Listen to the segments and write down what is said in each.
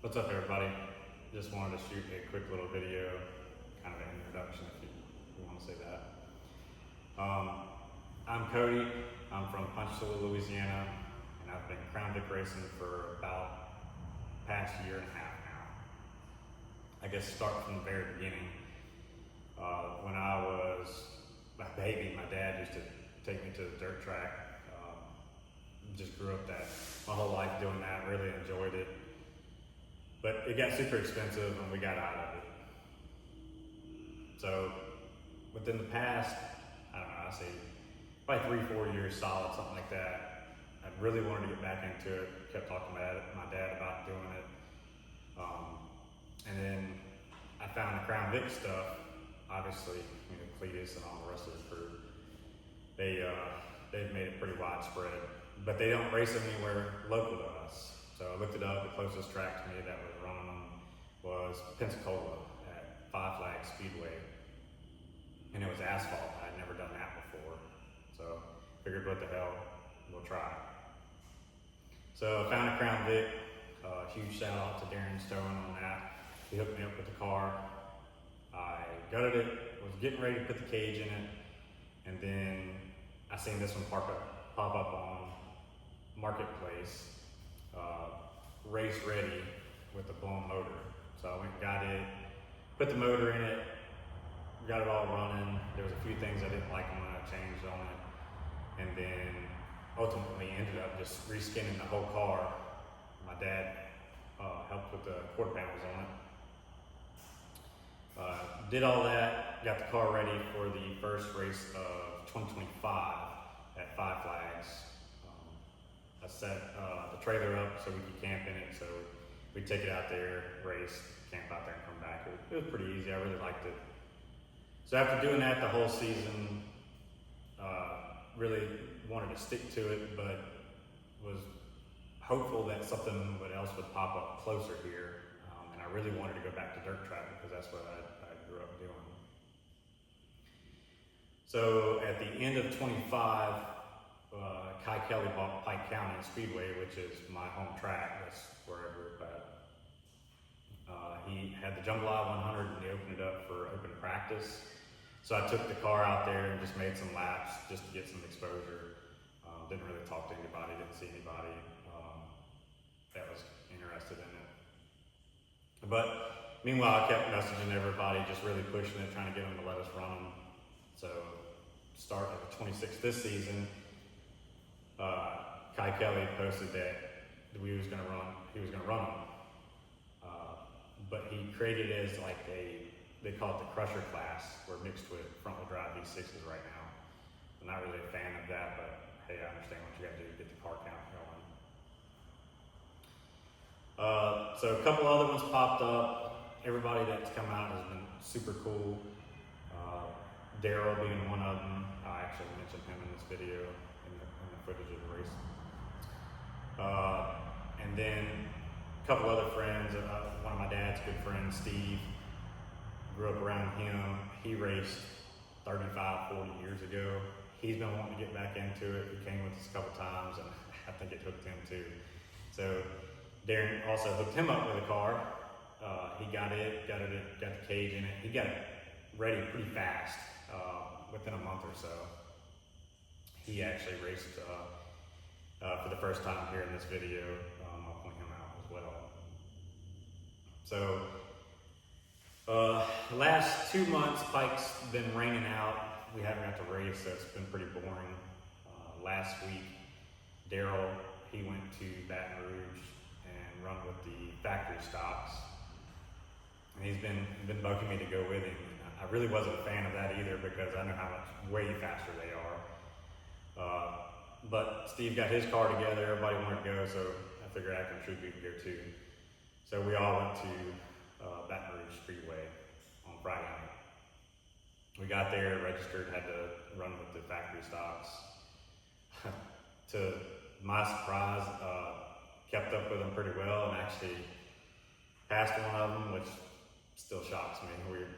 What's up, everybody? Just wanted to shoot a quick little video, kind of an introduction if you want to say that. I'm Cody. I'm from Punchville, Louisiana, and I've been Crown Vic racing for about the past year and a half now. I guess start from the very beginning. When I was a baby, my dad used to take me to the dirt track. Just grew up that my whole life doing that, really enjoyed it. But it got super expensive and we got out of it. So within the past, I don't know, I say probably 3-4 years solid, something like that. I really wanted to get back into it, kept talking to my dad about doing it. And then I found the Crown Vic stuff, obviously, Cletus and all the rest of the crew. They've made it pretty widespread, but they don't race them anywhere local to us. So I looked it up. The closest track to me that was running them was Pensacola at Five Flags Speedway, and it was asphalt. I'd never done that before, so figured, what the hell, we'll try it. So I found a Crown Vic. Huge shout out to Darren Stone on that. He hooked me up with the car. I gutted it, was getting ready to put the cage in it, and then I seen this one pop up on Marketplace. Race ready with the blown motor. So I went and got it, put the motor in it, got it all running. There was a few things I didn't like when I changed on it, and then ultimately ended up just reskinning the whole car. My dad helped with the quarter panels on it. Did all that, got the car ready for the first race of 2025 at Five Flags. I set the trailer up so we could camp in it, so we'd take it out there, race, camp out there and come back. It was pretty easy, I really liked it. So after doing that the whole season, really wanted to stick to it, but was hopeful that something else would pop up closer here. And I really wanted to go back to dirt track because that's what I grew up doing. So at the end of 25, Kai Kelly bought Pike County Speedway, which is my home track. That's where I grew up at. He had the Jungle Eye 100 and he opened it up for open practice. So I took the car out there and just made some laps just to get some exposure. Didn't really talk to anybody, didn't see anybody that was interested in it. But meanwhile, I kept messaging everybody, just really pushing it, trying to get them to let us run them. So start at the 26th this season. Kai Kelly posted that he was gonna run them. But he created it as like they call it the crusher class, where mixed with front wheel drive V6s right now. I'm not really a fan of that, but hey, I understand what you gotta do to get the car count going. So a couple other ones popped up. Everybody that's come out has been super cool. Daryl being one of them. I actually mentioned him in this video in the footage of the race. And then a couple other friends, one of my dad's good friends, Steve, grew up around him. He raced 35, 40 years ago. He's been wanting to get back into it. He came with us a couple times and I think it hooked him too. So Darren also hooked him up with a car. He got the cage in it. He got it ready pretty fast, within a month or so. He actually raced for the first time here in this video. I'll point him out as well. So the last 2 months, Pike's been raining out. We haven't got to race, so it's been pretty boring. Last week, Daryl, he went to Baton Rouge and run with the factory stocks. And he's been bugging me to go with him. I really wasn't a fan of that either because I know how much way faster they are. But Steve got his car together, everybody wanted to go, so I figured I could go too. So we all went to Baton Rouge Speedway on Friday night. We got there, registered, had to run with the factory stocks. To my surprise, kept up with them pretty well and actually passed one of them, which still shocks me.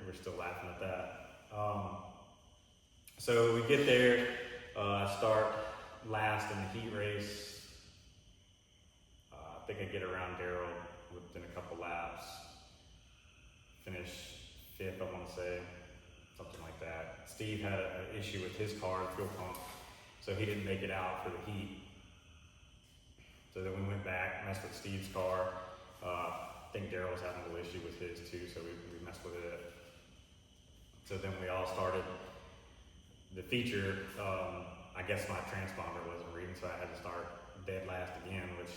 We're still laughing at that. So we get there, start last in the heat race. I think I get around Daryl within a couple 5th, I want to say, something like that. Steve had an issue with his car, fuel pump, so he didn't make it out for the heat. So then we went back, messed with Steve's car. I think Daryl was having a little issue with his too, so we messed with it. So then we all started the feature. I guess my transponder wasn't reading, so I had to start dead last again, which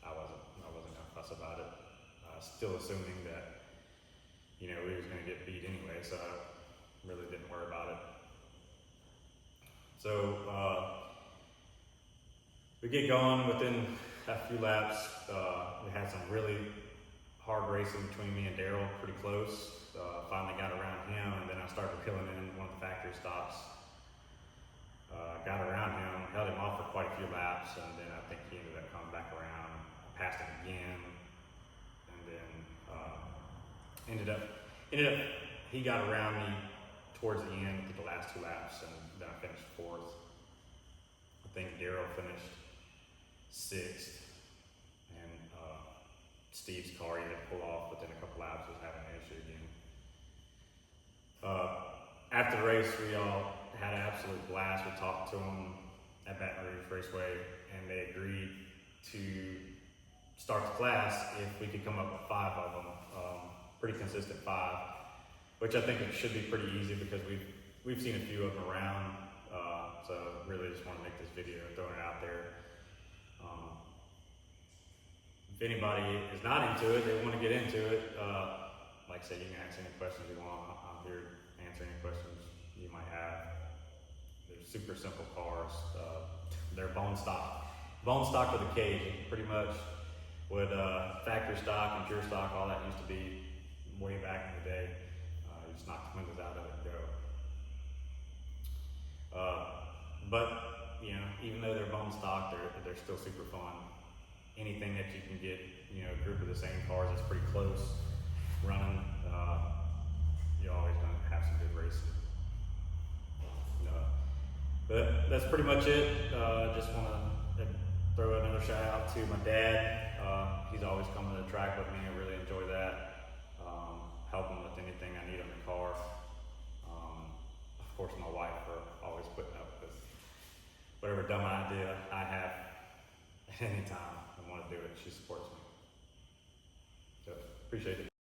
I wasn't gonna fuss about it. Still assuming that, we was gonna get beat anyway, so I really didn't worry about it. So we get going within a few laps. We had some really hard racing between me and Daryl, pretty close. Finally got around him, and then I started peeling in one of the factory stops. Got around him, held him off for quite a few laps, and then I think he ended up coming back around. I passed him again, and then ended up he got around me towards the end with the last 2 laps, and then I finished 4th. I think Daryl finished 6th, and Steve's car he had to pull off within a couple laps, was having an issue again. After the race, we all had an absolute blast. We talked to them at Baton Rouge Raceway, and they agreed to start the class if we could come up with 5 of them. Pretty consistent 5, which I think it should be pretty easy because we've seen a few of them around. So really just want to make this video, throwing it out there. If anybody is not into it, they want to get into it, like I said, you can ask any questions you want. I'm here to answer any questions you might have. They're super simple cars. They're bone stock with a cage, pretty much what factory stock and pure stock, all that used to be way back in the day. You just knock the windows out of it and go. But even though they're bone stock, they're still super fun. Anything that you can get, a group of the same cars that's pretty close running, you're always going to have some good racing. But that's pretty much it. Just want to throw another shout out to my dad. He's always coming to the track with me. I really enjoy that. Help him with anything I need on the car. Of course, my wife for always putting up with whatever dumb idea I have at any time. I want to do it. She supports me. So appreciate it.